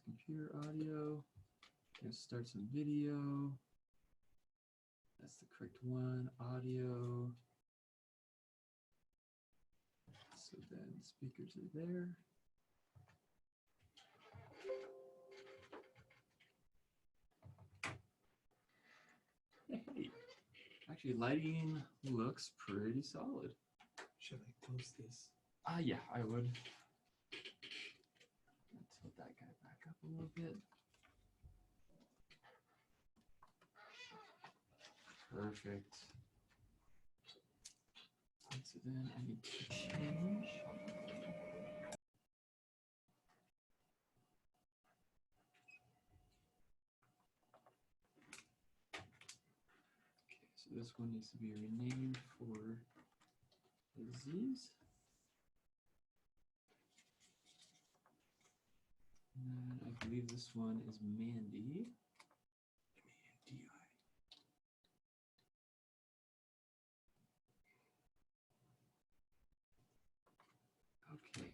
computer audio. Let's start some video. That's the correct one. Audio. So then speakers are there. Hey, actually lighting looks pretty solid. Should I close this? Yeah, I would. Let's put that guy back up a little bit. Perfect. So then I need to change. Okay, so this one needs to be renamed for Aziz. And then I believe this one is Mandi. Okay.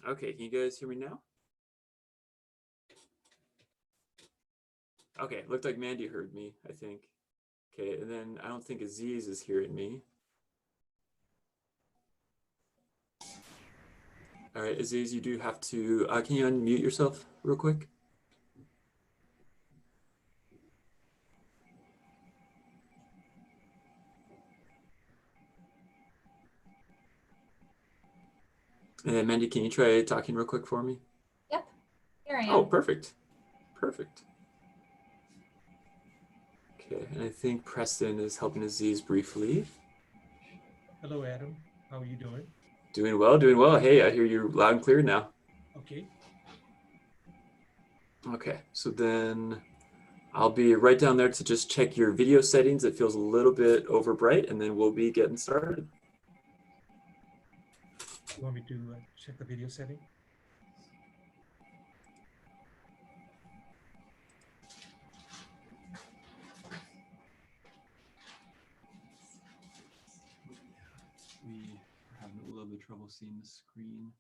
Okay, can you guys hear me now? Okay, looked like Mandi heard me, I think. Okay, and then I don't think Aziz is hearing me. All right, Aziz, you do have to, can you unmute yourself real quick? And then Mandi, can you try talking real quick for me? Yep, here I am. Oh, perfect. Perfect. Okay, and I think Preston is helping Aziz briefly. Hello, Adam. How are you doing? Doing well, doing well. Hey, I hear you loud and clear now. Okay. Okay, so then I'll be right down there to just check your video settings. It feels a little bit over bright, and then we'll be getting started. You want me to check the video setting? We are having a little bit of trouble seeing the screen.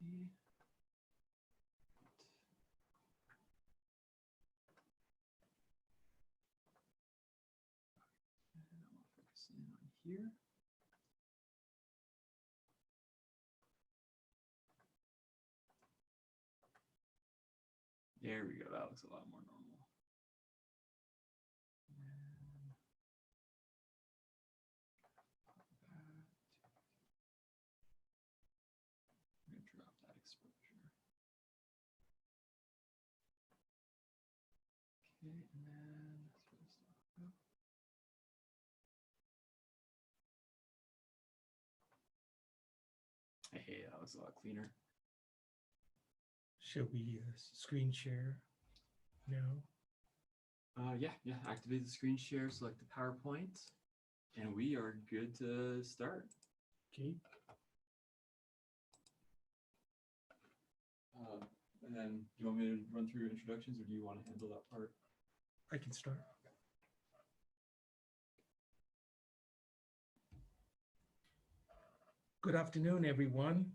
And I'll focus in on here. There we go. That looks a lot more normal. And I'm going to drop that exposure. Okay, and then let's put this up. Hey, that was a lot cleaner. Should we screen share now? Yeah, activate the screen share, select the PowerPoint, and we are good to start. Okay. And then, do you want me to run through introductions, or do you want to handle that part? I can start. Good afternoon, everyone.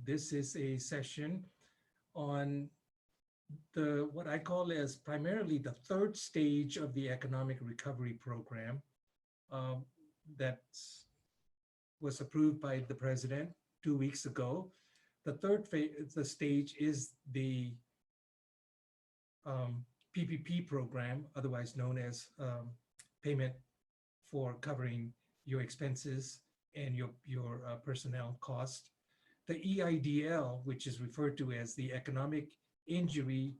This is a session on what I call as primarily the third stage of the economic recovery program that was approved by the president 2 weeks ago. The third stage is the PPP program, otherwise known as payment for covering your expenses and your personnel cost. The EIDL, which is referred to as the Economic Injury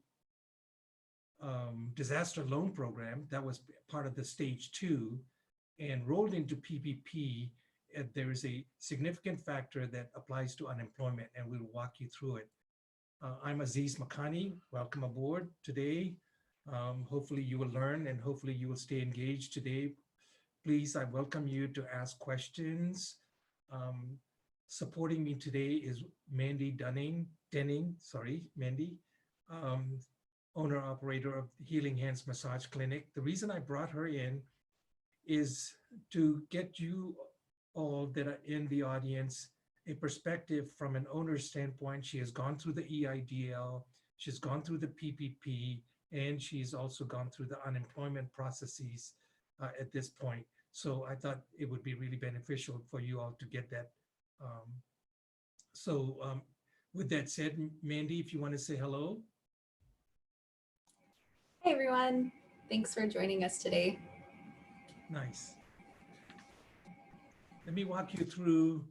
Disaster Loan Program, that was part of the stage 2 and rolled into PPP. There is a significant factor that applies to unemployment, and we'll walk you through it. I'm Aziz Makhani. Welcome aboard today. Hopefully you will learn, and hopefully you will stay engaged today. Please, I welcome you to ask questions. Supporting me today is Mandi Denning, owner-operator of Healing Hands Massage Clinic. The reason I brought her in is to get you all that are in the audience a perspective from an owner's standpoint. She has gone through the EIDL, she's gone through the PPP, and she's also gone through the unemployment processes at this point. So I thought it would be really beneficial for you all to get that. With that said, Mandi, if you want to say hello. Hey everyone, thanks for joining us today. Nice. Let me walk you through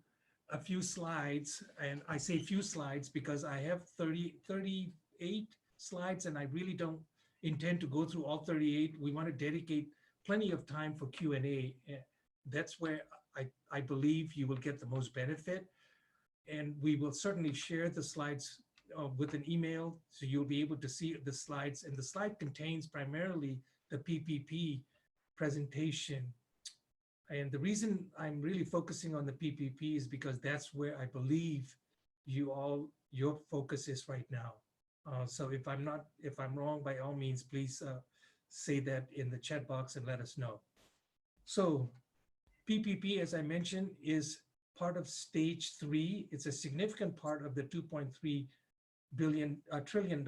a few slides, and I say few slides because I have 38 slides, and I really don't intend to go through all 38. We want to dedicate plenty of time for Q&A. That's where I believe you will get the most benefit. And we will certainly share the slides with an email, so you'll be able to see the slides. And the slide contains primarily the PPP presentation. And the reason I'm really focusing on the PPP is because that's where I believe your focus is right now. So if I'm wrong, by all means, please say that in the chat box and let us know. So PPP, as I mentioned, is part of stage 3. It's a significant part of the $2.3 trillion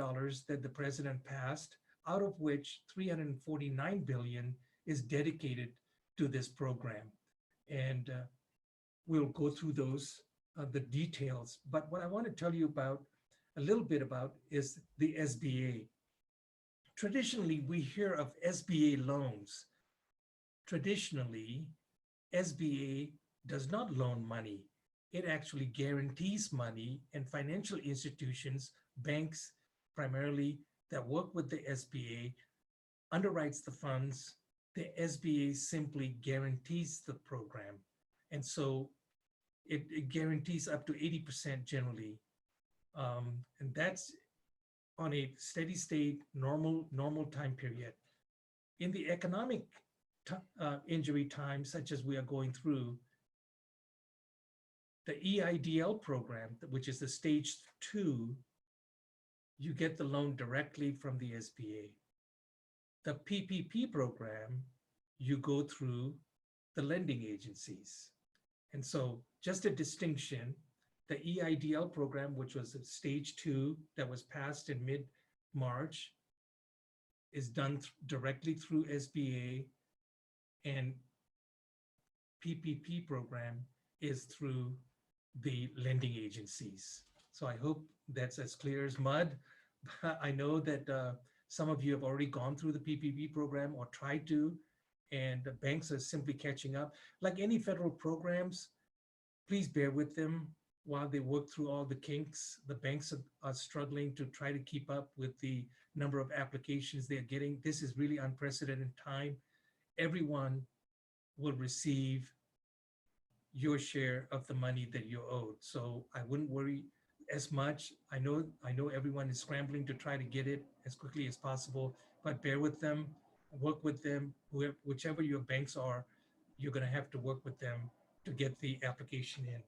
that the president passed, out of which $349 billion is dedicated to this program. And we'll go through those, the details. But what I want to tell you about, a little bit about, is the SBA. Traditionally, we hear of SBA loans. Traditionally, SBA does not loan money. It actually guarantees money, and financial institutions, banks primarily, that work with the SBA, underwrites the funds. The SBA simply guarantees the program. And so it guarantees up to 80% generally. And that's on a steady state, normal time period. In the economic injury times, such as we are going through, the EIDL program, which is the stage 2, you get the loan directly from the SBA. The PPP program, you go through the lending agencies. And so just a distinction, the EIDL program, which was a stage 2 that was passed in mid-March, is done directly through SBA, and PPP program is through the lending agencies. So I hope that's as clear as mud. I know that some of you have already gone through the PPP program or tried to, and the banks are simply catching up. Like any federal programs, please bear with them while they work through all the kinks. The banks are struggling to try to keep up with the number of applications they're getting. This is really unprecedented time. Everyone will receive your share of the money that you're owed. So I wouldn't worry as much. I know everyone is scrambling to try to get it as quickly as possible, but bear with them, work with them. Whichever your banks are, you're going to have to work with them to get the application in.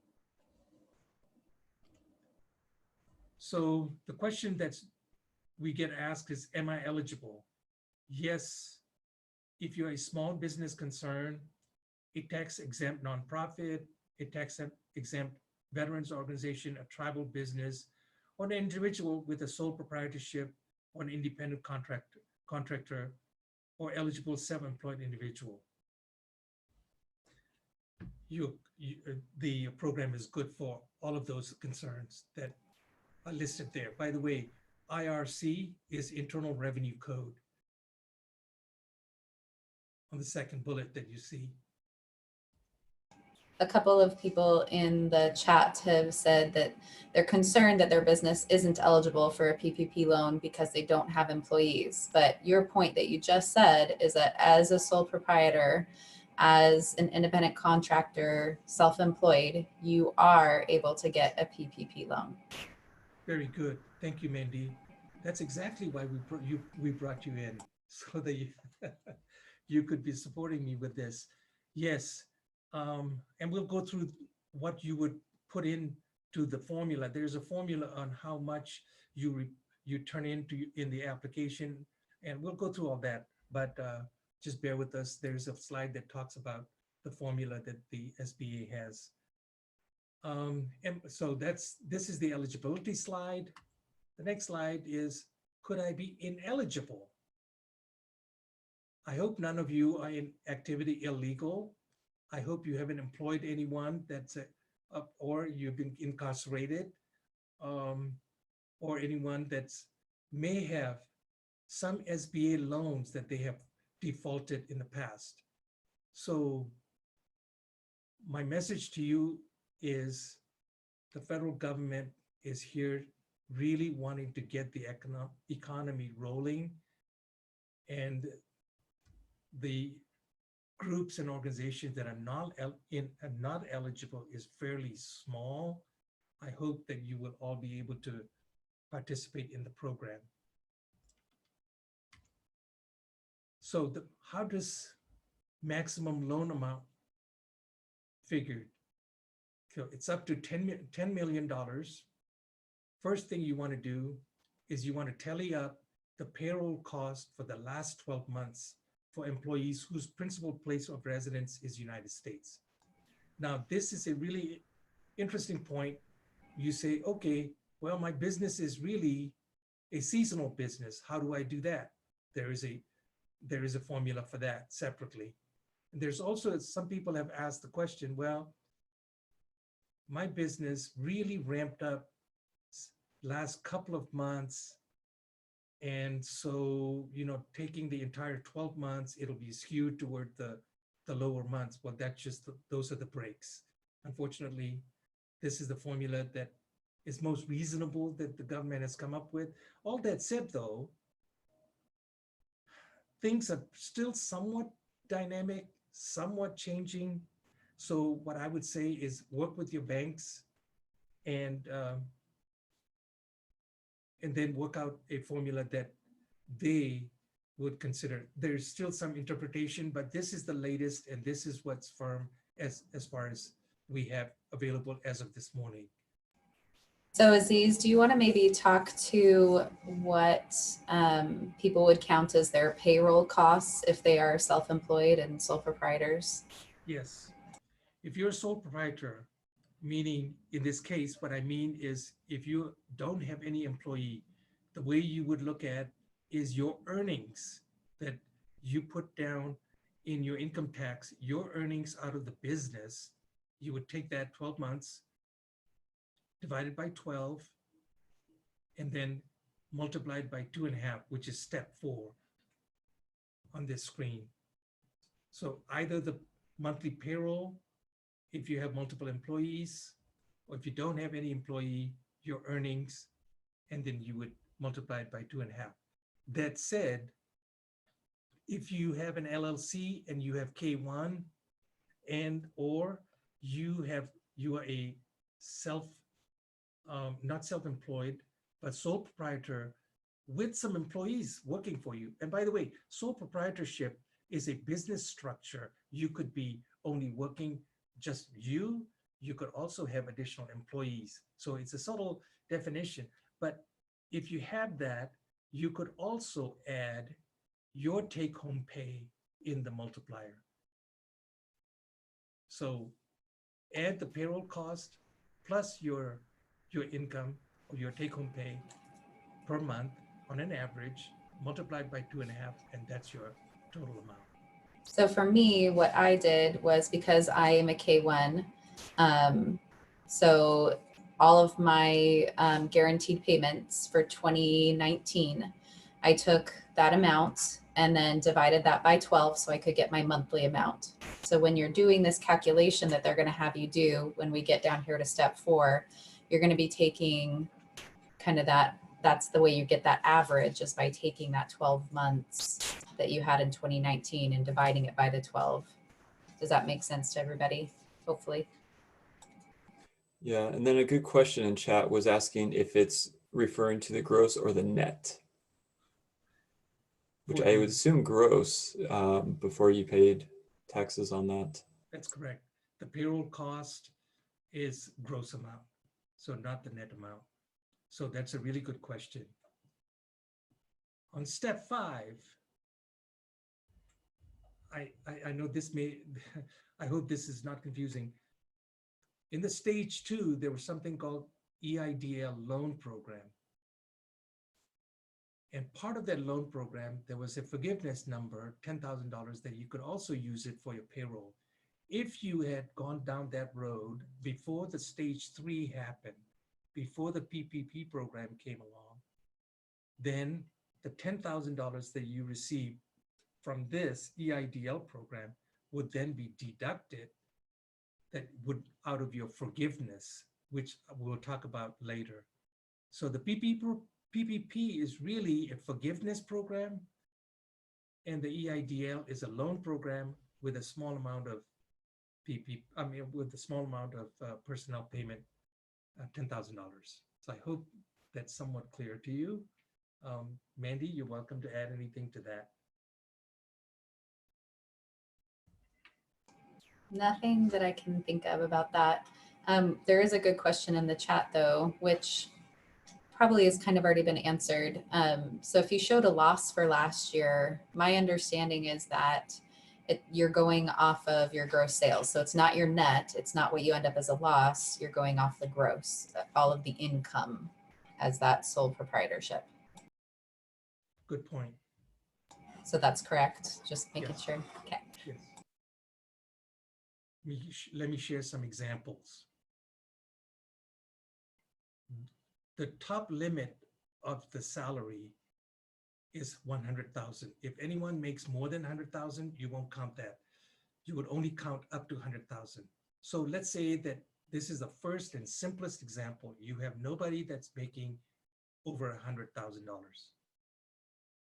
So the question that we get asked is, am I eligible? Yes, if you're a small business concern, a tax-exempt nonprofit, a tax-exempt veterans organization, a tribal business, or an individual with a sole proprietorship, or an independent contractor, or eligible self-employed individual. The program is good for all of those concerns that are listed there. By the way, IRC is Internal Revenue Code on the second bullet that you see. A couple of people in the chat have said that they're concerned that their business isn't eligible for a PPP loan because they don't have employees. But your point that you just said is that as a sole proprietor, as an independent contractor, self-employed, you are able to get a PPP loan. Very good. Thank you, Mandi. That's exactly why we brought you in, so that you could be supporting me with this. Yes. And we'll go through what you would put into the formula. There's a formula on how much you turn in the application, and we'll go through all that. But just bear with us. There's a slide that talks about the formula that the SBA has. And so this is the eligibility slide. The next slide is, could I be ineligible? I hope none of you are in activity illegal. I hope you haven't employed anyone that's or you've been incarcerated, or anyone that's may have some SBA loans that they have defaulted in the past. So my message to you is the federal government is here really wanting to get the economy rolling, and the groups and organizations that are not eligible is fairly small. I hope that you will all be able to participate in the program. So how does maximum loan amount figured? So it's up to $10 million. First thing you want to do is you want to tally up the payroll cost for the last 12 months for employees whose principal place of residence is United States. Now, this is a really interesting point. You say, okay, well, my business is really a seasonal business. How do I do that? There is a formula for that separately. And there's also, some people have asked the question, well, my business really ramped up last couple of months. And so, taking the entire 12 months, it'll be skewed toward the lower months. Well, that's just, those are the breaks. Unfortunately, this is the formula that is most reasonable that the government has come up with. All that said, though, things are still somewhat dynamic, somewhat changing. So what I would say is work with your banks and then work out a formula that they would consider. There's still some interpretation, but this is the latest, and this is what's firm as far as we have available as of this morning. So Aziz, do you want to maybe talk to what people would count as their payroll costs if they are self-employed and sole proprietors? Yes. If you're a sole proprietor, meaning in this case, what I mean is if you don't have any employee, the way you would look at is your earnings that you put down in your income tax, your earnings out of the business. You would take that 12 months divided by 12 and then multiplied by 2.5, which is step 4 on this screen. So either the monthly payroll, if you have multiple employees, or if you don't have any employee, your earnings, and then you would multiply it by 2.5. That said, if you have an LLC and you have K1 and or you are a not self-employed, but sole proprietor with some employees working for you. And by the way, sole proprietorship is a business structure. You could be only working just you. You could also have additional employees. So it's a subtle definition. But if you have that, you could also add your take-home pay in the multiplier. So add the payroll cost plus your income or your take-home pay per month on an average, multiplied by 2.5, and that's your total amount. So for me, what I did was, because I am a K1, so all of my guaranteed payments for 2019, I took that amount and then divided that by 12 so I could get my monthly amount. So when you're doing this calculation that they're going to have you do when we get down here to step 4, you're going to be taking kind of that's the way you get that average, is by taking that 12 months that you had in 2019 and dividing it by the 12. Does that make sense to everybody? Hopefully. Yeah, and then a good question in chat was asking if it's referring to the gross or the net, which I would assume gross before you paid taxes on that. That's correct. The payroll cost is gross amount, so not the net amount. So that's a really good question. On step 5, I know this may, I hope this is not confusing. In the stage 2, there was something called EIDL loan program. And part of that loan program, there was a forgiveness number, $10,000, that you could also use it for your payroll. If you had gone down that road before the stage 3 happened, before the PPP program came along, then the $10,000 that you received from this EIDL program would then be deducted that would out of your forgiveness, which we'll talk about later. So the PPP is really a forgiveness program, and the EIDL is a loan program with a small amount of with a small amount of personnel payment, $10,000. So I hope that's somewhat clear to you. Mandi, you're welcome to add anything to that. Nothing that I can think of about that. There is a good question in the chat though, which probably has kind of already been answered. So if you showed a loss for last year, my understanding is that you're going off of your gross sales. So it's not your net. It's not what you end up as a loss. You're going off the gross, all of the income as that sole proprietorship. Good point. So that's correct. Just making Yes. sure. Okay. Yes. Let me share some examples. The top limit of the salary is 100,000. If anyone makes more than 100,000, you won't count that. You would only count up to 100,000. So let's say that this is the first and simplest example. You have nobody that's making over $100,000.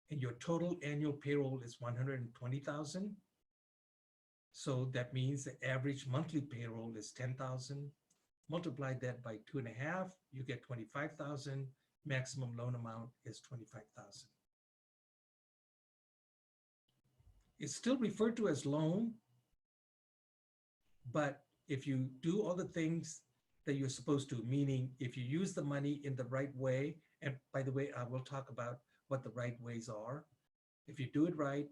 And your total annual payroll is 120,000. So that means the average monthly payroll is 10,000. Multiply that by 2.5, you get 25,000. Maximum loan amount is 25,000. It's still referred to as loan, but if you do all the things that you're supposed to, meaning if you use the money in the right way, and by the way, I will talk about what the right ways are. If you do it right,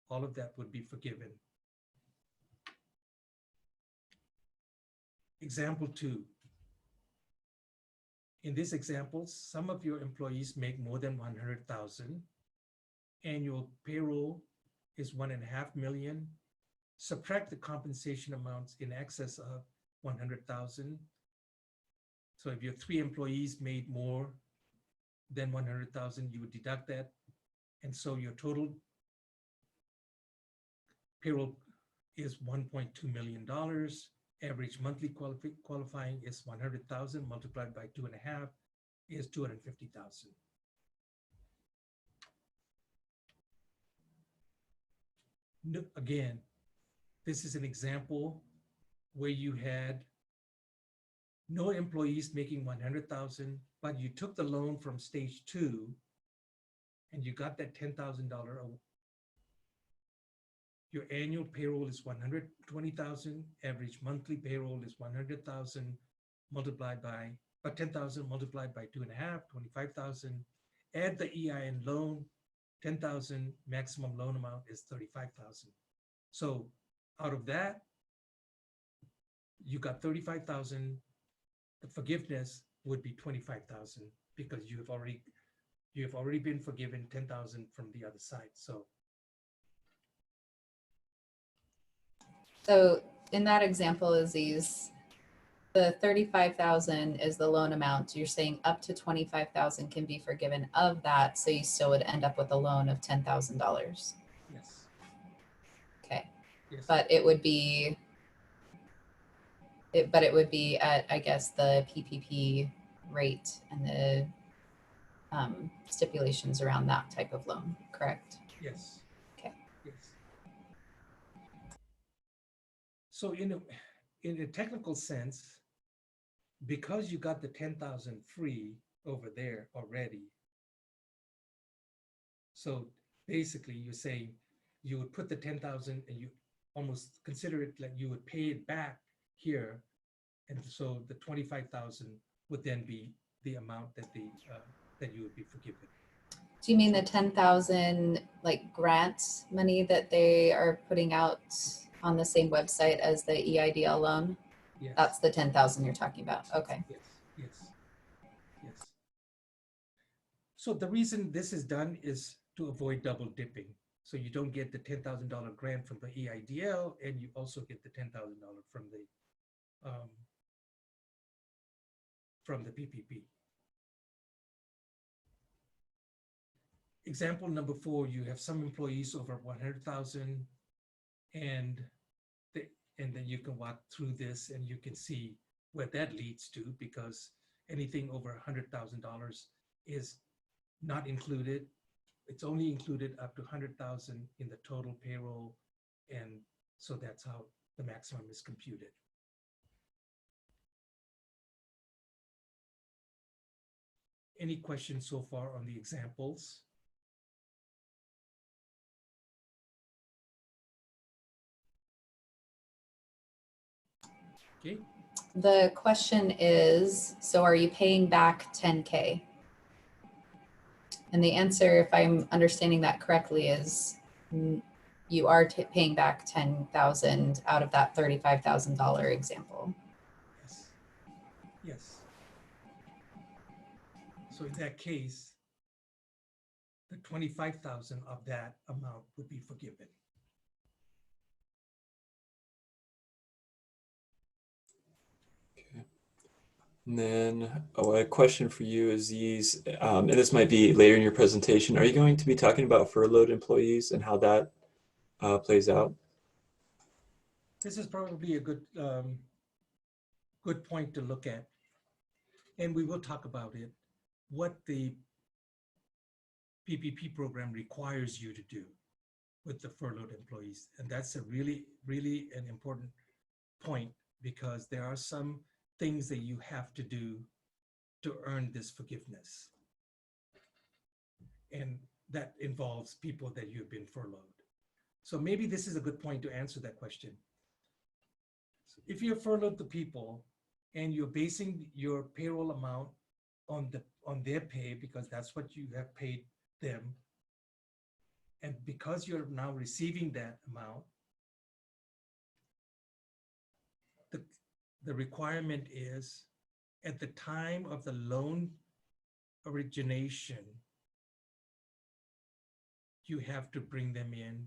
all of that would be forgiven. Example 2. In this example, some of your employees make more than 100,000. Annual payroll is 1.5 million. Subtract the compensation amounts in excess of 100,000. So if your 3 employees made more than 100,000, you would deduct that. And so your total payroll is $1.2 million. Average monthly qualifying is 100,000 multiplied by 2.5 is 250,000. Again, this is an example where you had no employees making 100,000, but you took the loan from stage 2 and you got that $10,000. Your annual payroll is 120,000. Average monthly payroll is 100,000 multiplied by, 10,000 multiplied by 2.5, 25,000. Add the EIN loan, 10,000, maximum loan amount is 35,000. So out of that, you got 35,000. The forgiveness would be 25,000 because you have already been forgiven 10,000 from the other side. So in that example, Aziz, the 35,000 is the loan amount. You're saying up to 25,000 can be forgiven of that. So you still would end up with a loan of $10,000. Yes. Okay. Yes. But it would be, at, I guess, the PPP rate and the stipulations around that type of loan, correct? Yes. Okay. Yes. So in a technical sense, because you got the 10,000 free over there already, so basically you're saying you would put the 10,000 and you almost consider it like you would pay it back here, and so the 25,000 would then be the amount that that you would be forgiven. Do you mean the 10,000 like grant money that they are putting out on the same website as the EIDL loan? Yes. That's the 10,000 you're talking about. Okay. Yes, yes, yes. So the reason this is done is to avoid double dipping. So you don't get the $10,000 grant from the EIDL, and you also get the $10,000 from the PPP. Example number 4, you have some employees over 100,000, and then you can walk through this and you can see where that leads to, because anything over $100,000 is not included. It's only included up to 100,000 in the total payroll, and so that's how the maximum is computed. Any questions so far on the examples? Okay. The question is, so are you paying back 10K? And the answer, if I'm understanding that correctly, is you are paying back 10,000 out of that $35,000 example. Yes. Yes. So in that case, the 25,000 of that amount would be forgiven. And then a question for you, Aziz, and this might be later in your presentation. Are you going to be talking about furloughed employees and how that plays out? This is probably a good good point to look at, and we will talk about it. What the PPP program requires you to do with the furloughed employees, and that's a really an important point, because there are some things that you have to do to earn this forgiveness, and that involves people that you've been furloughed. So maybe this is a good point to answer that question. If you're furloughed the people and you're basing your payroll amount on their pay, because that's what you have paid them, and because you're now receiving that amount, the requirement is at the time of the loan origination, you have to bring them in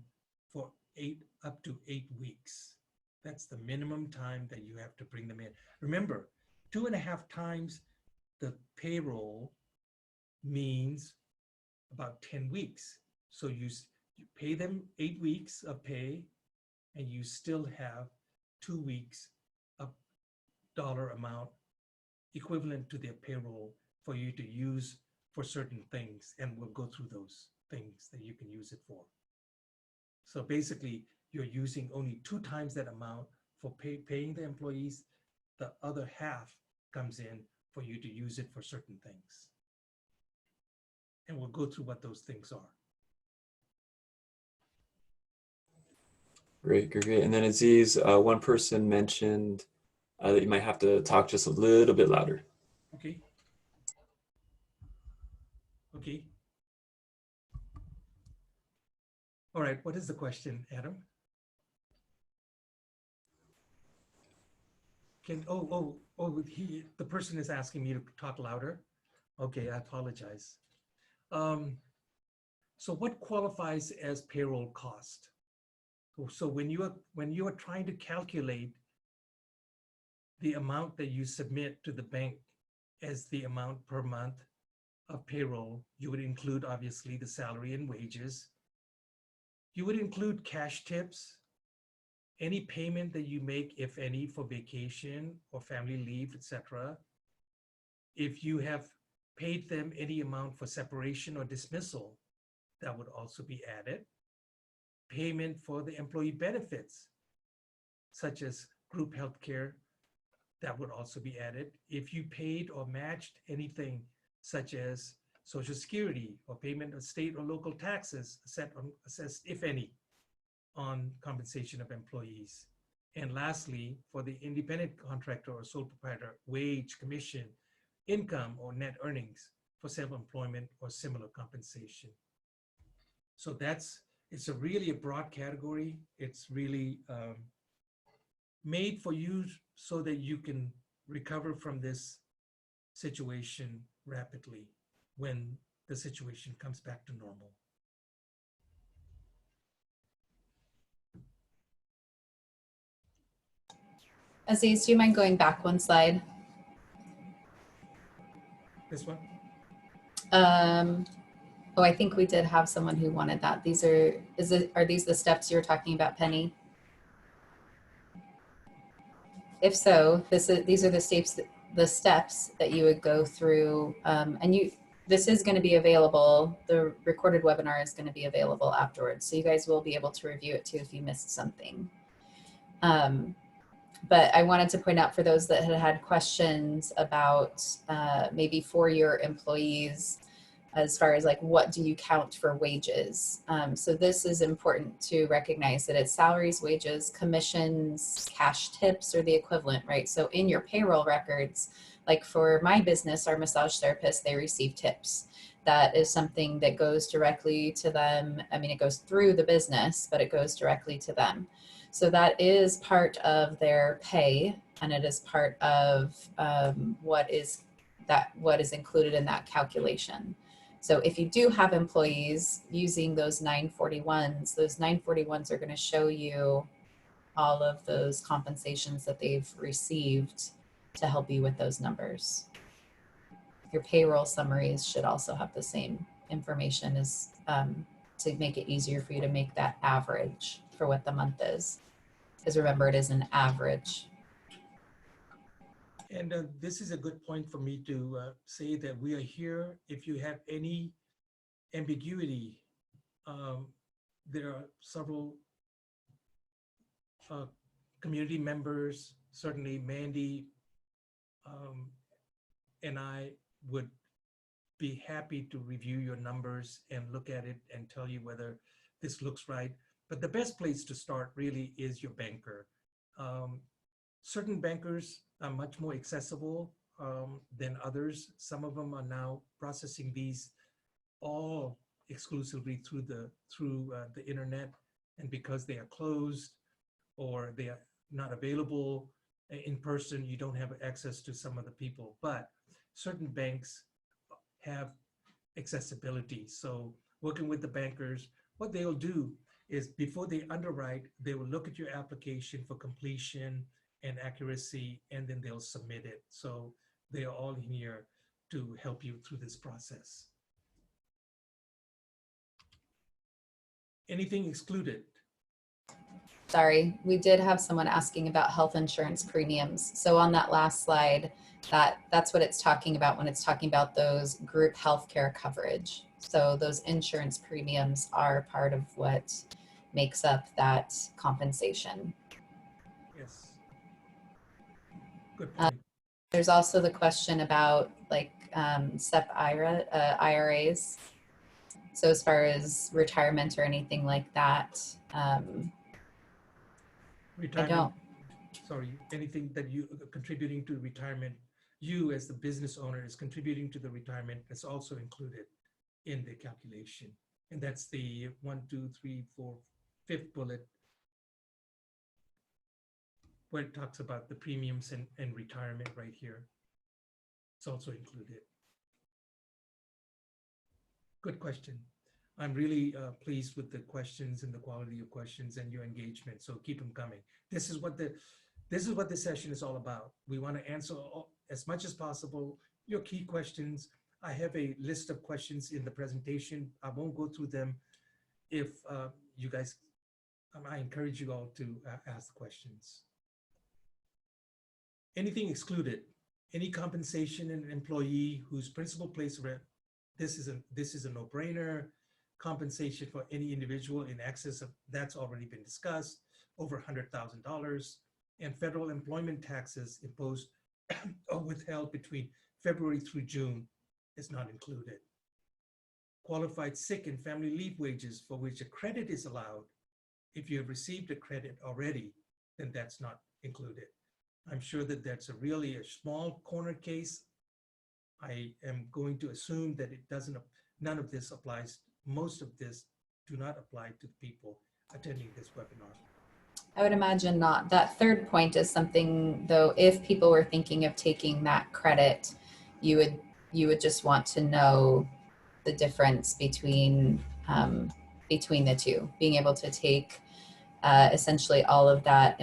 for up to 8 weeks. That's the minimum time that you have to bring them in. Remember, 2.5 times the payroll means about 10 weeks. So you pay them 8 weeks of pay, and you still have 2 weeks of dollar amount equivalent to their payroll for you to use for certain things. And we'll go through those things that you can use it for. So basically, you're using only 2 times that amount for paying the employees. The other half comes in for you to use it for certain things. And we'll go through what those things are. Great. And then Aziz, one person mentioned that you might have to talk just a little bit louder. Okay. Okay. All right, what is the question, Adam? The person is asking me to talk louder. Okay, I apologize. So what qualifies as payroll cost? So when you are trying to calculate the amount that you submit to the bank as the amount per month of payroll, you would include obviously the salary and wages. You would include cash tips, any payment that you make, if any, for vacation or family leave, etc. If you have paid them any amount for separation or dismissal, that would also be added. Payment for the employee benefits, such as group healthcare, that would also be added. If you paid or matched anything such as Social Security or payment of state or local taxes assessed, if any, on compensation of employees. And lastly, for the independent contractor or sole proprietor, wage, commission, income, or net earnings for self-employment or similar compensation. So it's really a broad category. It's really made for you so that you can recover from this situation rapidly when the situation comes back to normal. Aziz, do you mind going back one slide? This one? Oh, I think we did have someone who wanted that. Are these the steps you're talking about, Penny? If so, these are the steps that you would go through, and this is going to be available. The recorded webinar is going to be available afterwards, so you guys will be able to review it too if you missed something. But I wanted to point out for those that had questions about maybe for your employees, as far as like, what do you count for wages? So this is important to recognize that it's salaries, wages, commissions, cash tips, or the equivalent, right? So in your payroll records, like for my business, our massage therapists, they receive tips. that is something that goes directly to them. I mean, it goes through the business, but it goes directly to them. So that is part of their pay, and it is part of what is included in that calculation. So if you do have employees using those 941s, those 941s are going to show you all of those compensations that they've received to help you with those numbers. Your payroll summaries should also have the same information as to make it easier for you to make that average for what the month is. Because remember, it is an average. And this is a good point for me to say that we are here. If you have any ambiguity, there are several community members, certainly Mandi and I would be happy to review your numbers and look at it and tell you whether this looks right. But the best place to start really is your banker. Certain bankers are much more accessible than others. Some of them are now processing these all exclusively through the internet, and because they are closed or they are not available in person, you don't have access to some of the people. But certain banks have accessibility. So working with the bankers, what they'll do is before they underwrite, they will look at your application for completion and accuracy, and then they'll submit it. So they are all here to help you through this process. Anything excluded? Sorry, we did have someone asking about health insurance premiums. So on that last slide, that's what it's talking about when it's talking about those group healthcare coverage. So those insurance premiums are part of what makes up that compensation. Yes. Good point. There's also the question about like SEP IRAs. So as far as retirement or anything like that, Retirement, sorry, anything that you are contributing to retirement, you as the business owner is contributing to the retirement, that's also included in the calculation. And that's the 1, 2, 3, 4, 5th bullet, where it talks about the premiums and retirement right here. It's also included. Good question. I'm really pleased with the questions and the quality of questions and your engagement. So keep them coming. This is what this session is all about. We want to answer as much as possible your key questions. I have a list of questions in the presentation. I won't go through them. If you guys, I encourage you all to ask the questions. Anything excluded? Any compensation in an employee whose principal place rent? This is a no-brainer. Compensation for any individual in excess of, that's already been discussed, over $100,000, and federal employment taxes imposed or withheld between February through June is not included. Qualified sick and family leave wages for which a credit is allowed. If you have received a credit already, then that's not included. I'm sure that that's really a small corner case. I am going to assume that it doesn't, none of this applies. Most of this do not apply to the people attending this webinar. I would imagine not. That third point is something, though, if people were thinking of taking that credit, you would just want to know the difference between the two, being able to take essentially all of that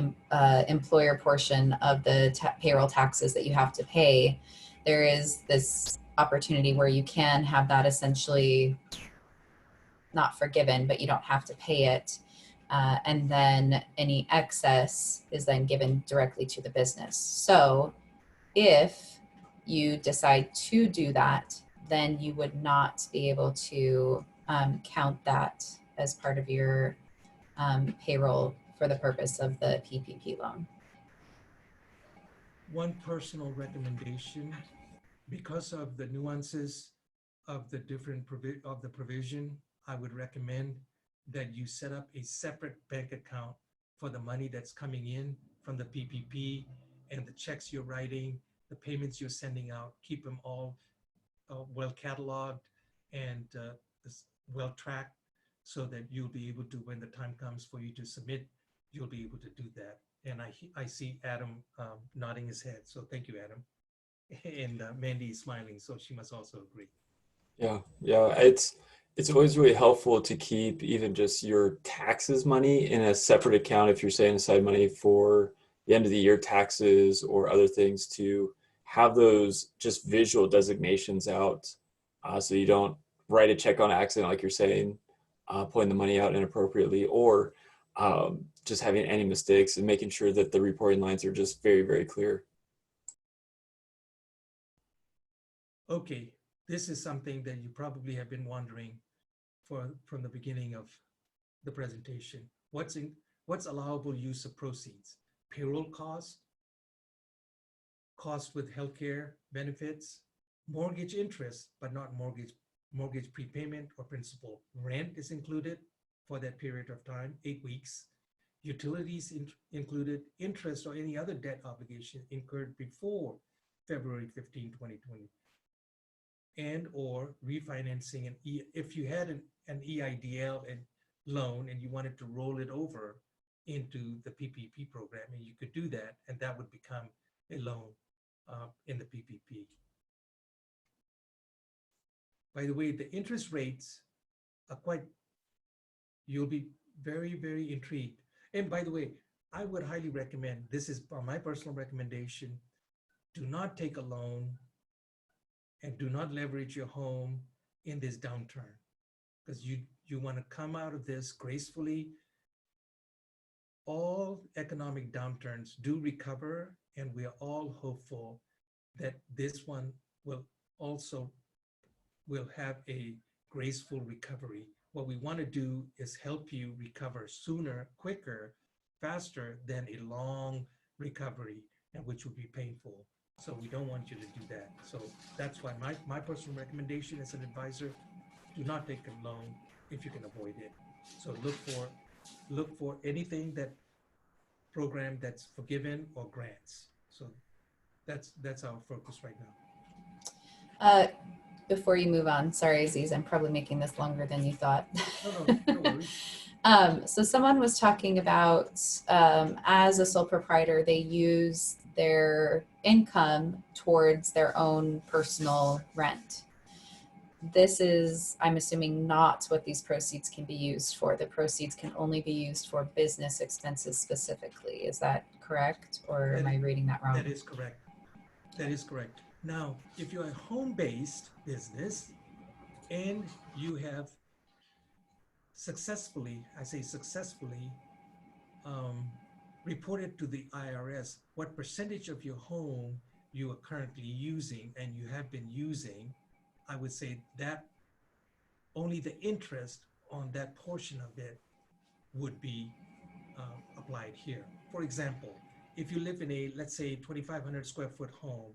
employer portion of the payroll taxes that you have to pay. There is this opportunity where you can have that essentially not forgiven, but you don't have to pay it. And then any excess is then given directly to the business. So if you decide to do that, then you would not be able to count that as part of your payroll for the purpose of the PPP loan. One personal recommendation, because of the nuances of the different provision, I would recommend that you set up a separate bank account for the money that's coming in from the PPP and the checks you're writing, the payments you're sending out. Keep them all well cataloged and it's well tracked so that you'll be able to, when the time comes for you to submit, you'll be able to do that. And I see Adam nodding his head. So thank you, Adam. And Mandi is smiling, so she must also agree. Yeah, yeah. It's always really helpful to keep even just your taxes money in a separate account if you're setting aside money for the end of the year taxes or other things, to have those just visual designations out, so you don't write a check on accident, like you're saying, pulling the money out inappropriately, or just having any mistakes, and making sure that the reporting lines are just very, very clear. Okay, this is something that you probably have been wondering from the beginning of the presentation. What's allowable use of proceeds? Payroll costs, costs with healthcare benefits, mortgage interest, but not mortgage prepayment or principal. Rent is included for that period of time, 8 weeks. Utilities included, interest or any other debt obligation incurred before February 15, 2020. And or refinancing, if you had an EIDL and loan and you wanted to roll it over into the PPP program, and you could do that, and that would become a loan in the PPP. By the way, the interest rates are you'll be very, very intrigued. And by the way, I would highly recommend, this is my personal recommendation, do not take a loan and do not leverage your home in this downturn, because you want to come out of this gracefully. All economic downturns do recover, and we are all hopeful that this one will have a graceful recovery. What we want to do is help you recover sooner, quicker, faster than a long recovery, and which would be painful. So we don't want you to do that. So that's why my personal recommendation as an advisor, do not take a loan if you can avoid it. So look for anything that program that's forgiven or grants. So that's our focus right now. Before you move on, sorry, Aziz, I'm probably making this longer than you thought. No worries. So someone was talking about, as a sole proprietor, they use their income towards their own personal rent. This is, I'm assuming, not what these proceeds can be used for. The proceeds can only be used for business expenses specifically. Is that correct? Or am I reading that wrong? That is correct. That is correct. Now, if you're a home-based business and you have successfully, I say successfully, reported to the IRS what percentage of your home you are currently using and you have been using, I would say that only the interest on that portion of it would be applied here. For example, if you live in a, let's say, 2,500 square foot home,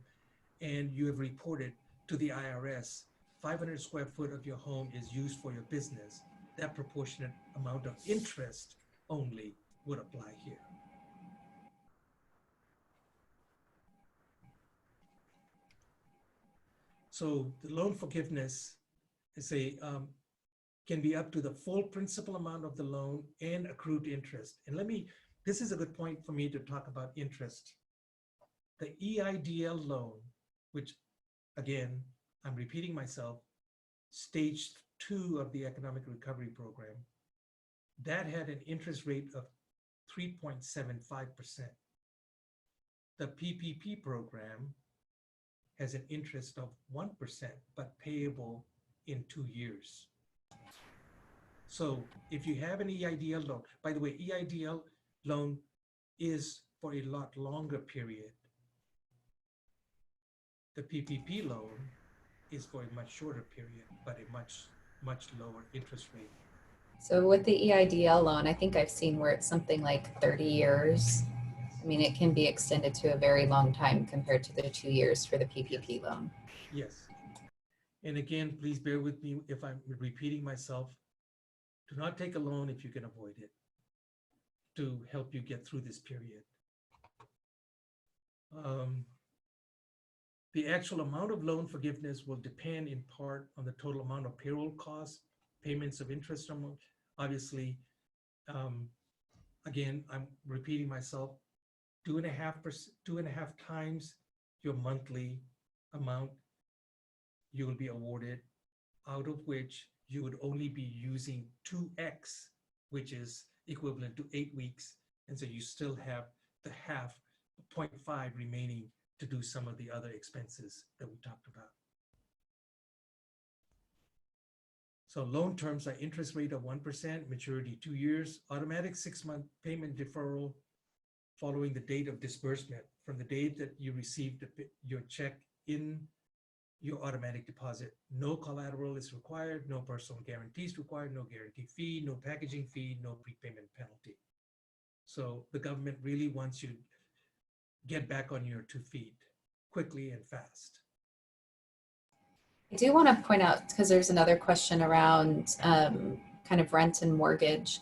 and you have reported to the IRS 500 square foot of your home is used for your business, that proportionate amount of interest only would apply here. So the loan forgiveness is can be up to the full principal amount of the loan and accrued interest. And this is a good point for me to talk about interest. The EIDL loan, which again, I'm repeating myself, stage 2 of the economic recovery program, that had an interest rate of 3.75%. The PPP program has an interest of 1%, but payable in 2 years. So if you have an EIDL loan, by the way, EIDL loan is for a lot longer period. The PPP loan is for a much shorter period, but a much, much lower interest rate. So with the EIDL loan, I think I've seen where it's something like 30 years. I mean, it can be extended to a very long time compared to the 2 years for the PPP loan. Yes. And again, please bear with me if I'm repeating myself. Do not take a loan if you can avoid it, to help you get through this period. The actual amount of loan forgiveness will depend in part on the total amount of payroll costs, payments of interest amount. Obviously, again, I'm repeating myself, 2.5 times your monthly amount you will be awarded, out of which you would only be using 2x, which is equivalent to 8 weeks. And so you still have the half, 0.5 remaining to do some of the other expenses that we talked about. So loan terms are interest rate of 1%, maturity 2 years, automatic 6-month payment deferral following the date of disbursement. From the date that you received your check in your automatic deposit. No collateral is required, no personal guarantees required, no guarantee fee, no packaging fee, no prepayment penalty. So the government really wants you to get back on your 2 feet quickly and fast. I do want to point out, because there's another question around kind of rent and mortgage.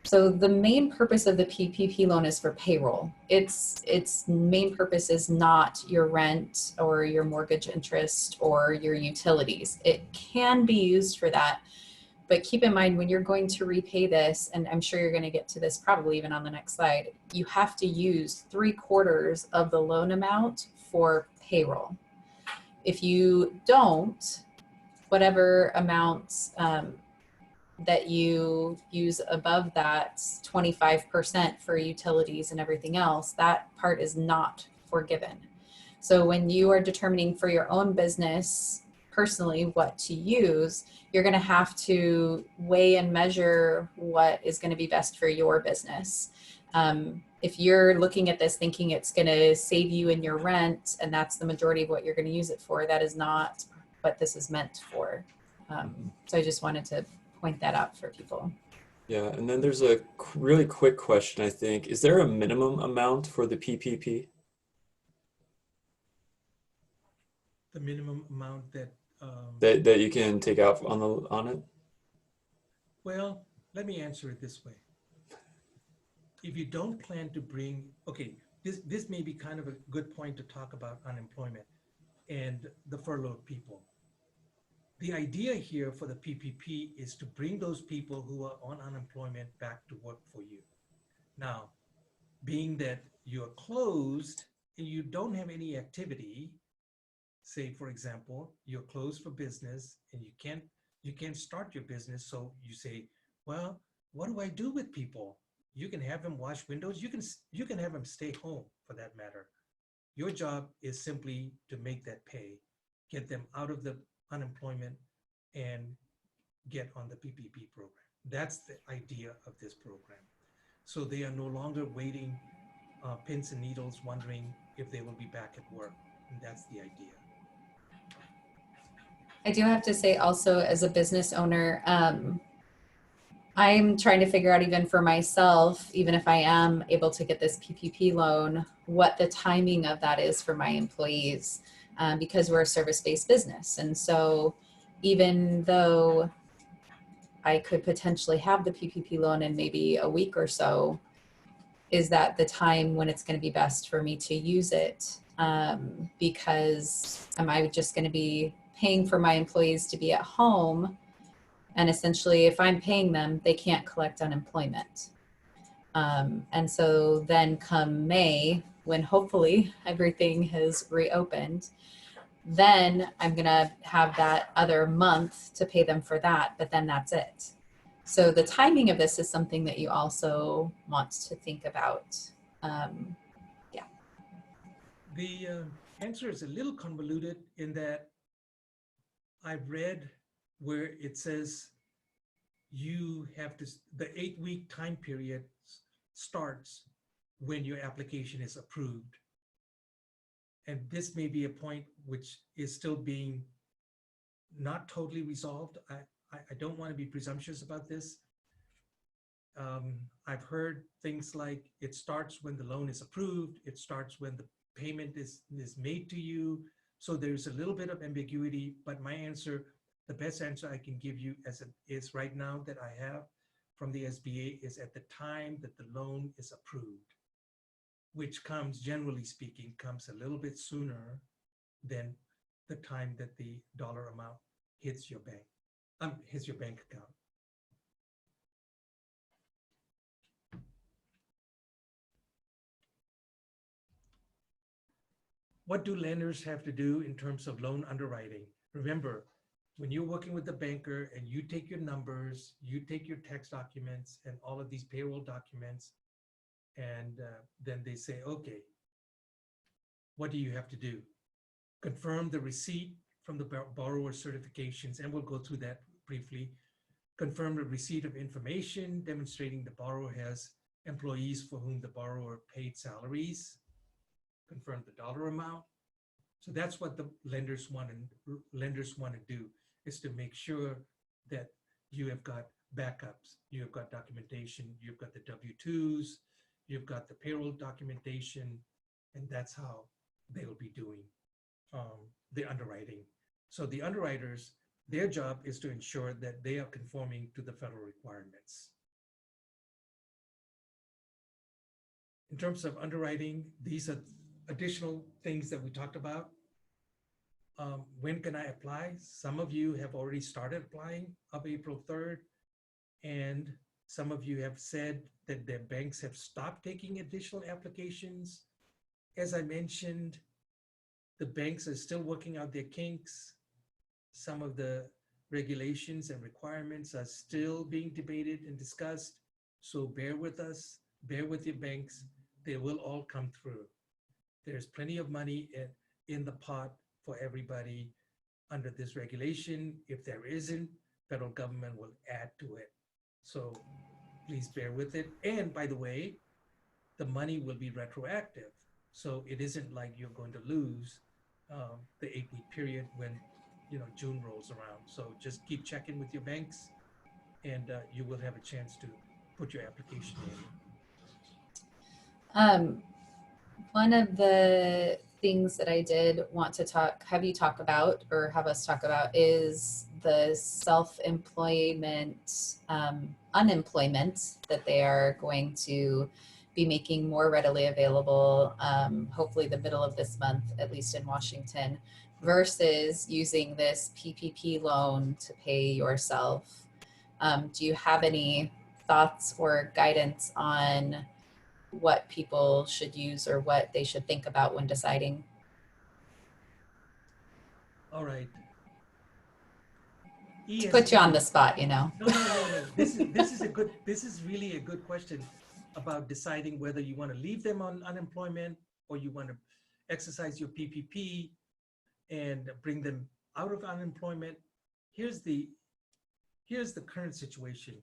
So the main purpose of the PPP loan is for payroll. Its main purpose is not your rent or your mortgage interest or your utilities. It can be used for that, but keep in mind when you're going to repay this, and I'm sure you're going to get to this probably even on the next slide, you have to use 3/4 of the loan amount for payroll. If you don't, whatever amounts that you use above that 25% for utilities and everything else, that part is not forgiven. So when you are determining for your own business personally what to use, you're going to have to weigh and measure what is going to be best for your business. If you're looking at this thinking it's going to save you in your rent and that's the majority of what you're going to use it for, that is not what this is meant for. So I just wanted to point that out for people. Yeah, and then there's a really quick question, I think. Is there a minimum amount for the PPP? The minimum amount that That you can take out on it? well, let me answer it this way. If you don't plan to bring, okay, this may be kind of a good point to talk about unemployment and the furloughed people. The idea here for the PPP is to bring those people who are on unemployment back to work for you. Now, being that you're closed and you don't have any activity, say for example, you're closed for business and you can't start your business, so you say, well, what do I do with people? You can have them wash windows, you can have them stay home for that matter. Your job is simply to make that pay, get them out of the unemployment and get on the PPP program. That's the idea of this program. So they are no longer waiting pins and needles, wondering if they will be back at work. And that's the idea. I do have to say also as a business owner, I'm trying to figure out even for myself, even if I am able to get this PPP loan, what the timing of that is for my employees, because we're a service-based business. And so even though I could potentially have the PPP loan in maybe a week or so, is that the time when it's going to be best for me to use it? Because am I just going to be paying for my employees to be at home? And essentially, if I'm paying them, they can't collect unemployment. And so then come May, when hopefully everything has reopened, then I'm going to have that other month to pay them for that, but then that's it. So the timing of this is something that you also want to think about. Yeah. The answer is a little convoluted in that I've read where it says you have to, the 8-week time period starts when your application is approved. And this may be a point which is still being not totally resolved. I don't want to be presumptuous about this. I've heard things like it starts when the loan is approved, it starts when the payment is made to you. So there's a little bit of ambiguity, but my answer, the best answer I can give you as it is right now that I have from the SBA is at the time that the loan is approved, which comes, generally speaking, comes a little bit sooner than the time that the dollar amount hits your bank account. What do lenders have to do in terms of loan underwriting? Remember, when you're working with the banker and you take your numbers, you take your tax documents and all of these payroll documents, and then they say, okay, what do you have to do? Confirm the receipt from the borrower certifications, and we'll go through that briefly. Confirm the receipt of information demonstrating the borrower has employees for whom the borrower paid salaries. Confirm the dollar amount. So that's what the lenders want to do, is to make sure that you have got backups, you have got documentation, you've got the W-2s, you've got the payroll documentation, and that's how they'll be doing the underwriting. So the underwriters, their job is to ensure that they are conforming to the federal requirements. In terms of underwriting, these are additional things that we talked about. When can I apply? Some of you have already started applying of April 3rd, and some of you have said that their banks have stopped taking additional applications. As I mentioned, the banks are still working out their kinks. Some of the regulations and requirements are still being debated and discussed. So bear with us, bear with your banks. They will all come through. There's plenty of money in the pot for everybody under this regulation. If there isn't, federal government will add to it. So please bear with it. And by the way, the money will be retroactive. So it isn't like you're going to lose the 8-week period when June rolls around. So just keep checking with your banks, and you will have a chance to put your application in. One of the things that I did want to have you talk about, or have us talk about, is the self-employment, unemployment that they are going to be making more readily available, hopefully the middle of this month, at least in Washington, versus using this PPP loan to pay yourself. Do you have any thoughts or guidance on what people should use or what they should think about when deciding? All right. To put you on the spot, No. This is really a good question about deciding whether you want to leave them on unemployment or you want to exercise your PPP and bring them out of unemployment. Here's the current situation.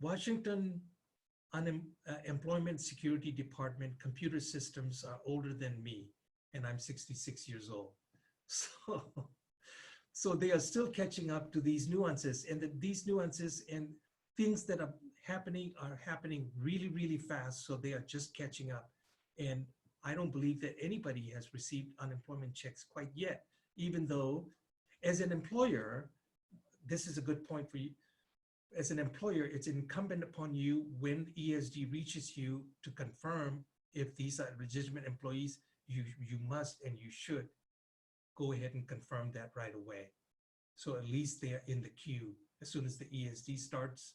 Washington Employment Security Department computer systems are older than me, and I'm 66 years old. So they are still catching up to these nuances, and these nuances and things that are happening really, really fast. So they are just catching up. And I don't believe that anybody has received unemployment checks quite yet, even though as an employer, this is a good point for you. As an employer, it's incumbent upon you when ESD reaches you to confirm if these are legitimate employees. You must and you should go ahead and confirm that right away. So at least they are in the queue. As soon as the ESD starts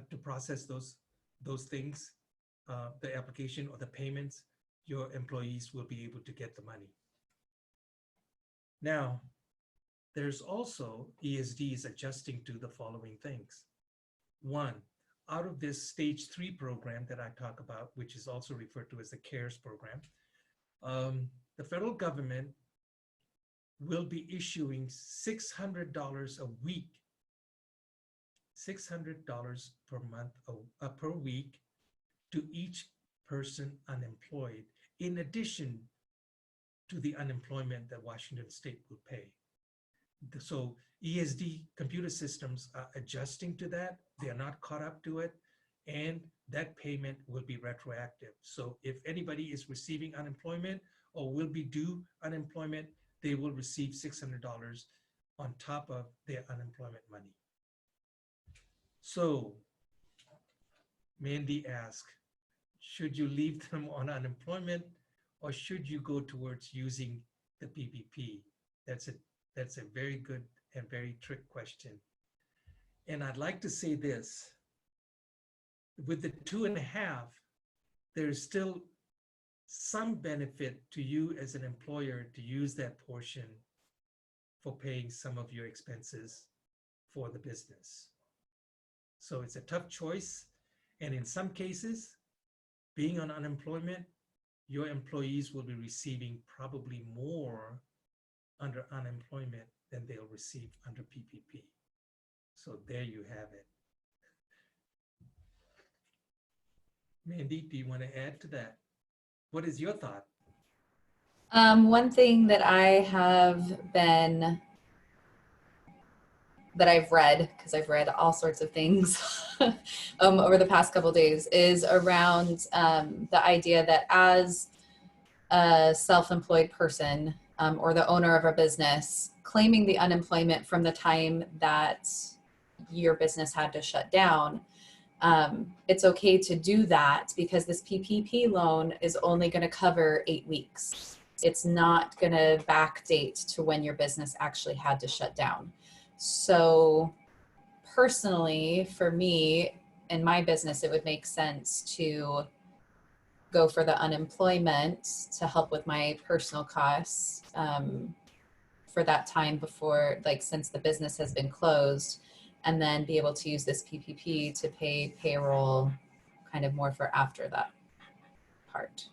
to process those things, the application or the payments, your employees will be able to get the money. Now, there's also ESD is adjusting to the following things. One, out of this stage 3 program that I talk about, which is also referred to as the CARES program, the federal government will be issuing $600 a week, $600 per month, per week to each person unemployed, in addition to the unemployment that Washington State will pay. So ESD computer systems are adjusting to that. They are not caught up to it, and that payment will be retroactive. So if anybody is receiving unemployment or will be due unemployment, they will receive $600 on top of their unemployment money. So Mandi asked, should you leave them on unemployment or should you go towards using the PPP? That's a very good and very trick question. And I'd like to say this, with the 2.5, there's still some benefit to you as an employer to use that portion for paying some of your expenses for the business. So it's a tough choice. And in some cases, being on unemployment, your employees will be receiving probably more under unemployment than they'll receive under PPP. So there you have it. Mandi, do you want to add to that? What is your thought? One thing that I've read, because I've read all sorts of things over the past couple of days, is around the idea that as a self-employed person or the owner of a business, claiming the unemployment from the time that your business had to shut down, it's okay to do that because this PPP loan is only going to cover 8 weeks. It's not going to backdate to when your business actually had to shut down. So personally, for me, in my business, it would make sense to go for the unemployment to help with my personal costs for that time before, like, since the business has been closed, and then be able to use this PPP to pay payroll kind of more for after that part.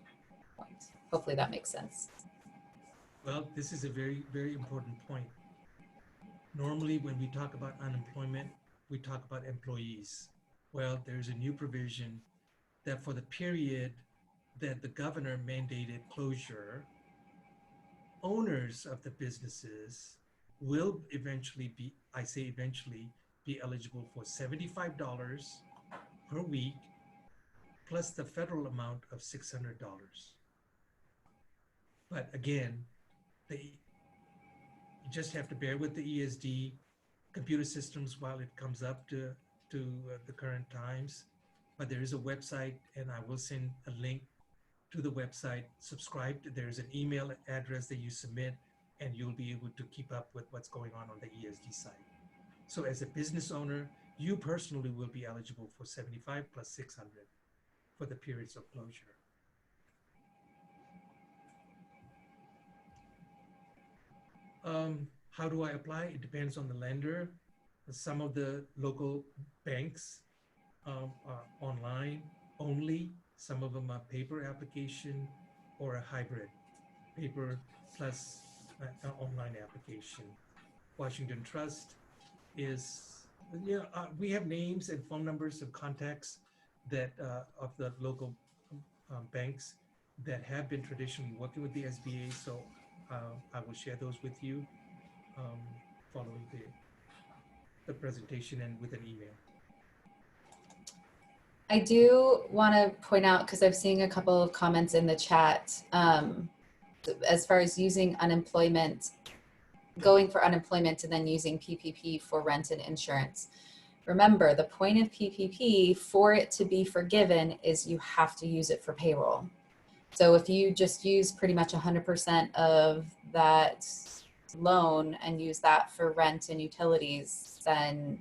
Hopefully that makes sense. Well, this is a very, very important point. Normally, when we talk about unemployment, we talk about employees. Well, there's a new provision that for the period that the governor mandated closure, owners of the businesses will eventually be, I say eventually, be eligible for $75 per week, plus the federal amount of $600. But again, you just have to bear with the ESD computer systems while it comes up to the current times. But there is a website, and I will send a link to the website. Subscribe. There's an email address that you submit, and you'll be able to keep up with what's going on the ESD site. So as a business owner, you personally will be eligible for 75 plus 600 for the periods of closure. How do I apply? It depends on the lender. Some of the local banks are online only. Some of them are paper application or a hybrid, paper plus online application. Washington Trust is, we have names and phone numbers of contacts that of the local banks that have been traditionally working with the SBA. So I will share those with you following the presentation and with an email. I do want to point out, because I've seen a couple of comments in the chat, as far as using unemployment, going for unemployment and then using PPP for rent and insurance. Remember, the point of PPP, for it to be forgiven, is you have to use it for payroll. So if you just use pretty much 100% of that loan and use that for rent and utilities, then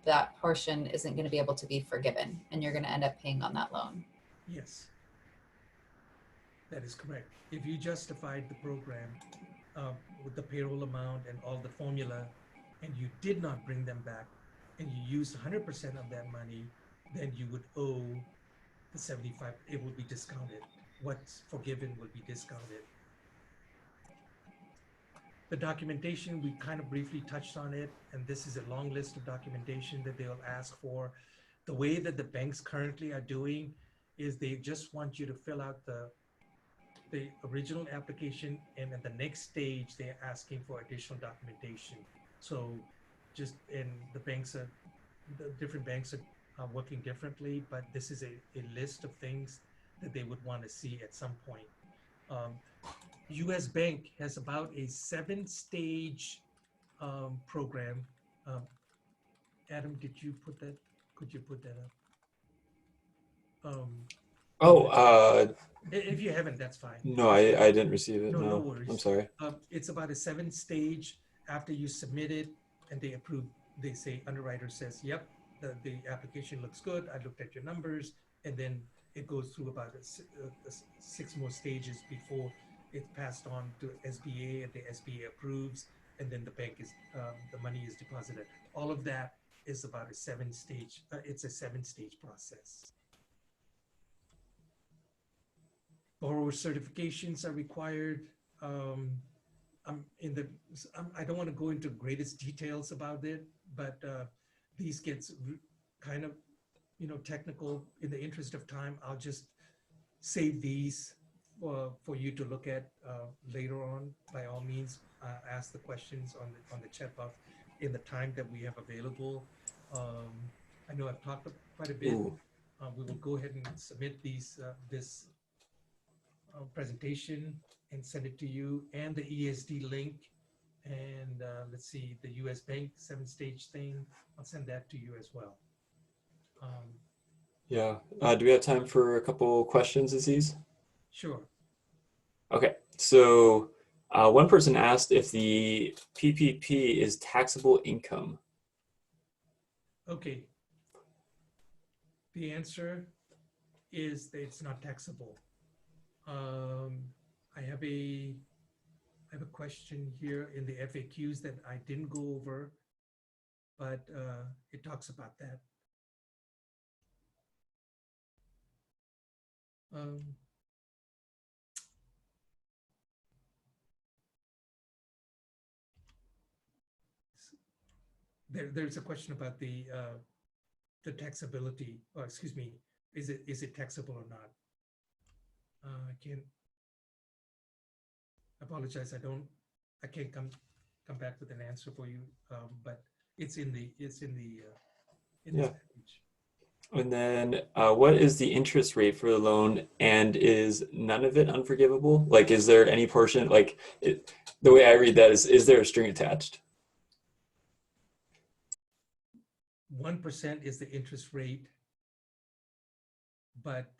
that portion isn't going to be able to be forgiven, and you're going to end up paying on that loan. Yes, that is correct. If you justified the program with the payroll amount and all the formula, and you did not bring them back, and you used 100% of that money, then you would owe the 75. It will be discounted. What's forgiven will be discounted. The documentation, we kind of briefly touched on it, and this is a long list of documentation that they'll ask for. The way that the banks currently are doing is they just want you to fill out the original application, and at the next stage, they're asking for additional documentation. So just, and the different banks are working differently, but this is a list of things that they would want to see at some point. US Bank has about a 7-stage program. Adam, did you put that? Could you put that up? If you haven't, that's fine. No, I didn't receive it. No, no No, worries. I'm sorry. It's about a 7-stage after you submit it and they approve. They say, underwriter says, yep, the application looks good. I looked at your numbers. And then it goes through about 6 more stages before it's passed on to SBA, and the SBA approves. And then the bank is, the money is deposited. All of that is about a 7-stage, it's a 7-stage process. Borrower certifications are required. I don't want to go into greatest details about it, but these gets kind of, technical. In the interest of time, I'll just save these for you to look at later on. By all means, ask the questions on the chat box in the time that we have available. I know I've talked quite a bit. We will go ahead and submit this presentation and send it to you, and the ESD link, and let's see, the US Bank 7-stage thing. I'll send that to you as well. Yeah. Do we have time for a couple questions, Aziz? Sure. Okay. So one person asked if the PPP is taxable income. Okay. The answer is that it's not taxable. I have a question here in the FAQs that I didn't go over, but it talks about that. There's a question about the taxability, or excuse me, is it taxable or not? I can't. Apologize. I can't come back with an answer for you. But it's in the Yeah. package. And then what is the interest rate for the loan, and is none of it unforgivable? Like, is there any portion, like the way I read that is there a string attached? 1% is the interest rate, but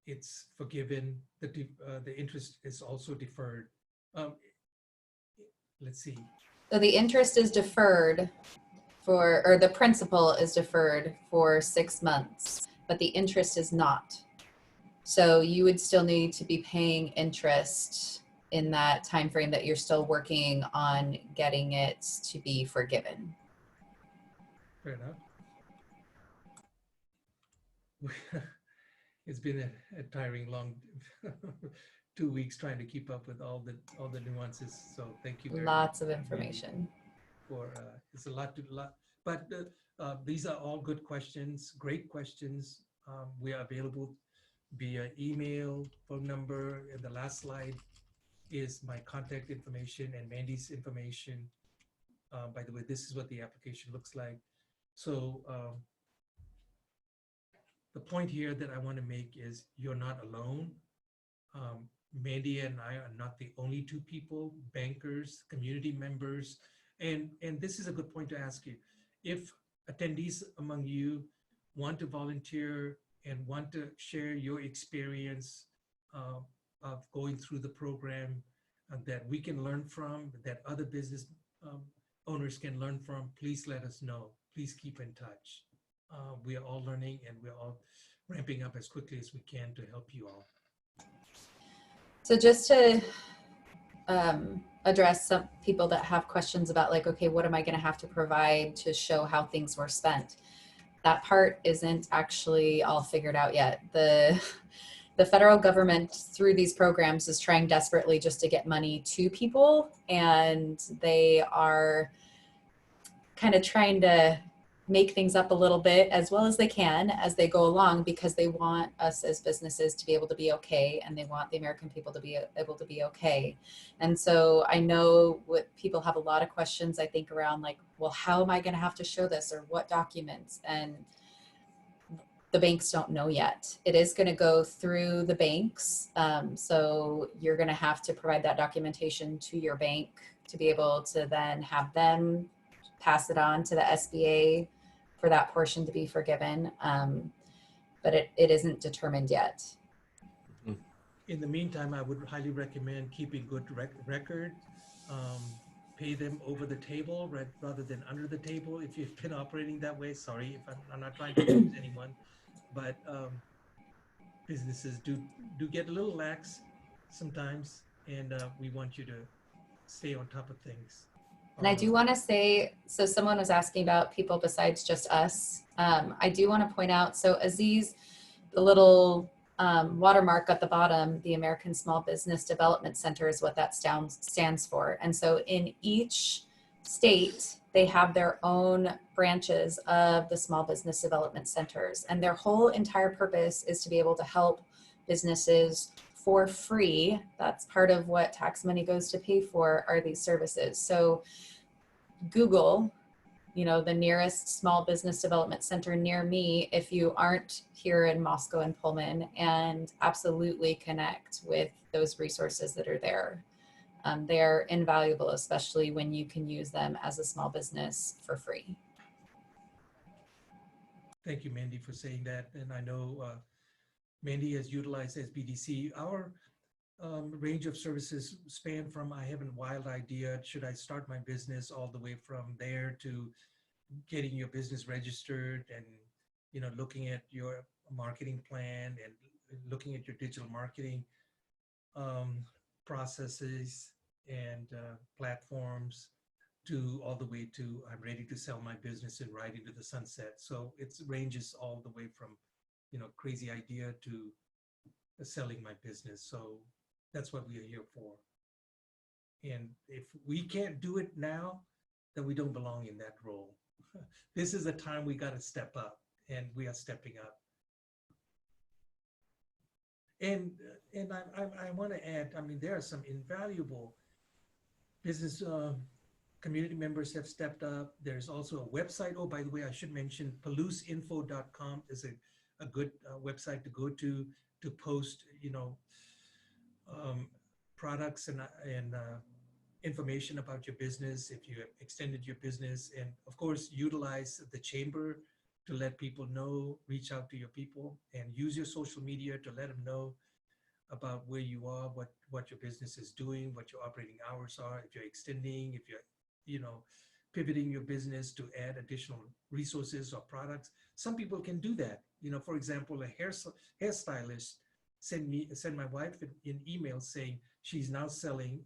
it's forgiven. The interest is also deferred. Let's see. So the interest is deferred or the principal is deferred for 6 months, but the interest is not. So you would still need to be paying interest in that time frame that you're still working on getting it to be forgiven. Fair enough. It's been a tiring long 2 weeks trying to keep up with all the nuances. So thank you very much. Lots of information. It's a lot but these are all good questions, great questions. We are available via email, phone number, and the last slide is my contact information and Mandi's information. By the way, this is what the application looks like. So the point here that I want to make is you're not alone. Mandi and I are not the only 2 people, bankers, community members. And this is a good point to ask you. If attendees among you want to volunteer and want to share your experience of going through the program that we can learn from, that other business owners can learn from, please let us know. Please keep in touch. We are all learning, and we're all ramping up as quickly as we can to help you all. So just to address some people that have questions about, like, okay, what am I going to have to provide to show how things were spent? That part isn't actually all figured out yet. The federal government through these programs is trying desperately just to get money to people, and they are kind of trying to make things up a little bit as well as they can as they go along, because they want us as businesses to be able to be okay, and they want the American people to be able to be okay. And so I know what people have a lot of questions, I think, around, like, well, how am I going to have to show this, or what documents? And the banks don't know yet. It is going to go through the banks. So you're going to have to provide that documentation to your bank to be able to then have them pass it on to the SBA for that portion to be forgiven. But it isn't determined yet. in the meantime, I would highly recommend keeping good record. Pay them over the table rather than under the table. If you've been operating that way, sorry if I'm not trying to accuse anyone, but businesses do get a little lax sometimes, and we want you to stay on top of things. And I do want to say, so someone was asking about people besides just us. I do want to point out, so Aziz, the little watermark at the bottom, the American Small Business Development Center is what that stands for. And so in each state, they have their own branches of the small business development centers. And their whole entire purpose is to be able to help businesses for free. That's part of what tax money goes to pay for, are these services. So Google, you know, the nearest small business development center near me, if you aren't here in Moscow and Pullman, and absolutely connect with those resources that are there. They're invaluable, especially when you can use them as a small business for free. Thank you, Mandi, for saying that. And I know Mandi has utilized SBDC. Our range of services span from, I have a wild idea, should I start my business, all the way from there to getting your business registered and, you know, looking at your marketing plan and looking at your digital marketing processes and platforms, to all the way to I'm ready to sell my business and ride into the sunset. So it ranges all the way from, you know, crazy idea to selling my business. So that's what we are here for. And if we can't do it now, then we don't belong in that role. This is a time we got to step up, and we are stepping up. And I want to add, I mean, there are some invaluable business community members have stepped up. There's also a website. Oh, by the way, I should mention paluseinfo.com is a good website to go to post, you know, products and information about your business, if you have extended your business, and of course, utilize the chamber to let people know, reach out to your people, and use your social media to let them know about where you are, what your business is doing, what your operating hours are, if you're extending, if you're, you know, pivoting your business to add additional resources or products. Some people can do that. You know, for example, a hairstylist send my wife an email saying she's now selling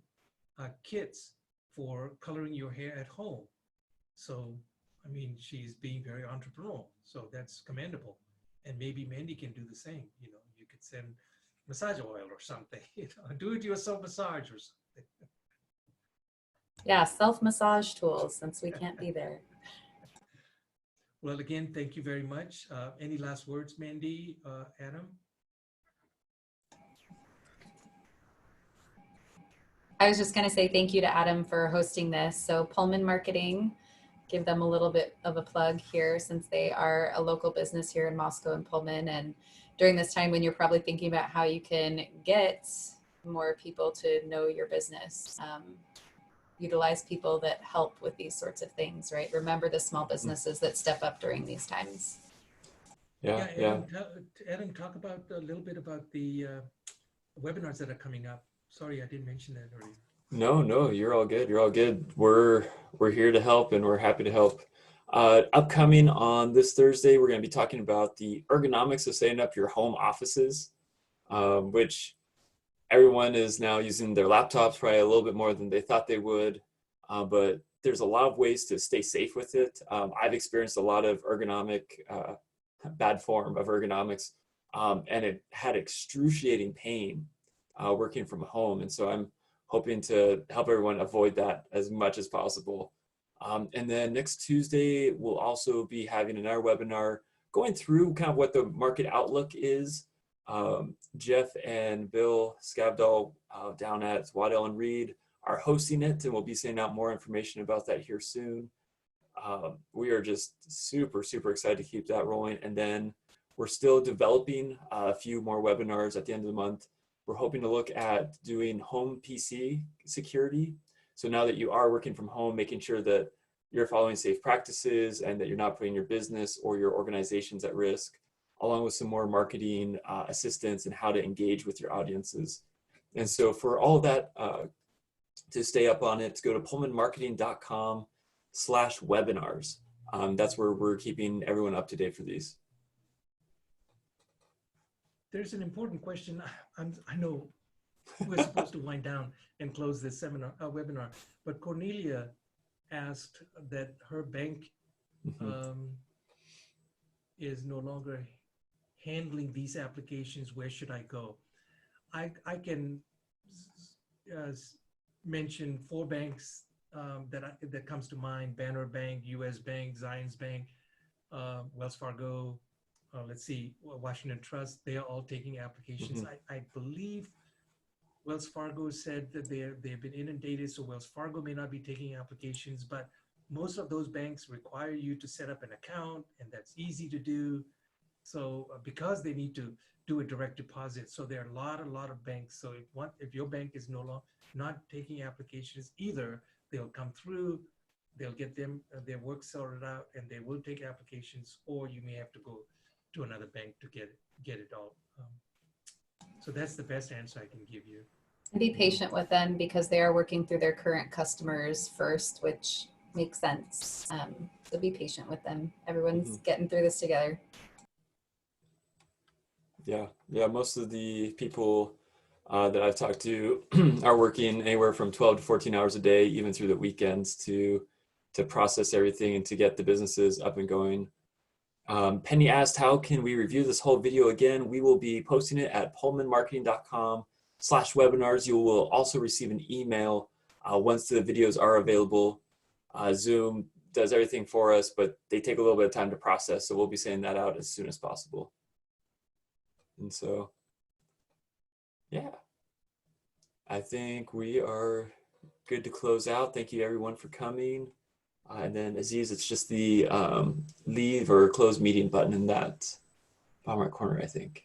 kits for coloring your hair at home. So, I mean, she's being very entrepreneurial. So that's commendable. And maybe Mandi can do the same. You know, you could send massage oil or something, you know, do it yourself massage or something. Yeah, self-massage tools, since we can't be there. Well, again, thank you very much. Any last words, Mandi, Adam? I was just going to say thank you to Adam for hosting this. So Pullman Marketing, give them a little bit of a plug here, since they are a local business here in Moscow and Pullman. And during this time when you're probably thinking about how you can get more people to know your business, utilize people that help with these sorts of things, right? Remember the small businesses that step up during these times. Yeah. Adam, talk about a little bit about the webinars that are coming up. Sorry, I didn't mention that earlier. No, you're all good. You're all good. We're here to help, and we're happy to help. Upcoming on this Thursday, we're going to be talking about the ergonomics of setting up your home offices, which everyone is now using their laptops probably a little bit more than they thought they would, but there's a lot of ways to stay safe with it. I've experienced a lot of bad form of ergonomics, and it had excruciating pain working from home. And so I'm hoping to help everyone avoid that as much as possible. And then next Tuesday, we'll also be having another webinar going through kind of what the market outlook is. Jeff and Bill Scavdahl down at Waddell and Reed are hosting it, and we'll be sending out more information about that here soon. We are just super excited to keep that rolling. And then we're still developing a few more webinars at the end of the month. We're hoping to look at doing home PC security. So now that you are working from home, making sure that you're following safe practices and that you're not putting your business or your organizations at risk. along with some more marketing assistance and how to engage with your audiences. And so for all of that, to stay up on it, go to pullmanmarketing.com/webinars. That's where we're keeping everyone up to date for these. There's an important question. I know we're supposed to wind down and close this webinar, but Cornelia asked that her bank is no longer handling these applications. Where should I go? I can mention 4 banks that comes to mind: Banner Bank, U.S. Bank, Zions Bank, Wells Fargo, let's see, Washington Trust. They are all taking applications. I believe Wells Fargo said that they've been inundated, so Wells Fargo may not be taking applications, but most of those banks require you to set up an account, and that's easy to do. So because they need to do a direct deposit, so there are a lot of banks. So if your bank is no longer not taking applications either, they'll come through, they'll get their work sorted out, and they will take applications, or you may have to go to another bank to get it all. So that's the best answer I can give you. And be patient with them because they are working through their current customers first, which makes sense. So be patient with them. Everyone's getting through this together. Yeah, most of the people that I've talked to are working anywhere from 12 to 14 hours a day, even through the weekends, to process everything and to get the businesses up and going. Penny asked, how can we review this whole video again? We will be posting it at pullmanmarketing.com/webinars. You will also receive an email once the videos are available. Zoom does everything for us, but they take a little bit of time to process. So we'll be sending that out as soon as possible. And so, yeah, I think we are good to close out. Thank you everyone for coming. And then Aziz, it's just the leave or close meeting button in that bottom right corner, I think.